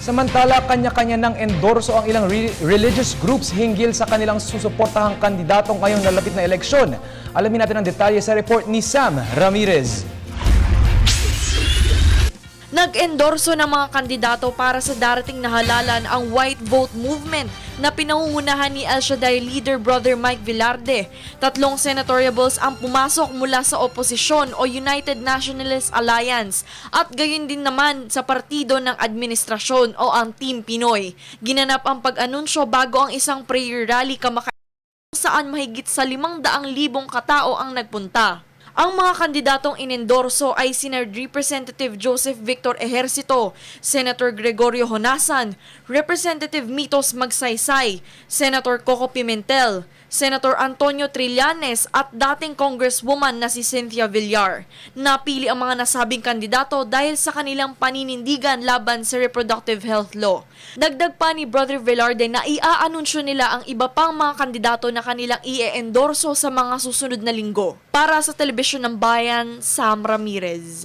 Samantala, kanya-kanya ng endorso ang ilang religious groups hinggil sa kanilang susuportahang kandidato ngayong nalapit na eleksyon. Alamin natin ang detalye sa report ni Sam Ramirez. Nag-endorso ng mga kandidato para sa darating na halalan ang White Vote Movement na pinangungunahan ni El Shaddai leader Brother Mike Velarde. 3 senatoriables ang pumasok mula sa oposisyon o United Nationalist Alliance at gayon din naman sa partido ng administrasyon o ang Team Pinoy. Ginanap ang pag-anunsyo bago ang isang prayer rally saan mahigit sa 500,000 katao ang nagpunta. Ang mga kandidatong inendorso ay sina Representative Joseph Victor Ejercito, Senator Gregorio Honasan, Representative Mitos Magsaysay, Senator Coco Pimentel, Senator Antonio Trillanes at dating Congresswoman na si Cynthia Villar. Napili ang mga nasabing kandidato dahil sa kanilang paninindigan laban sa reproductive health law. Dagdag pa ni Brother Velarde na iaanunsyo nila ang iba pang mga kandidato na kanilang i-endorso sa mga susunod na linggo. Para sa Telebisyon ng Bayan, Sam Ramirez.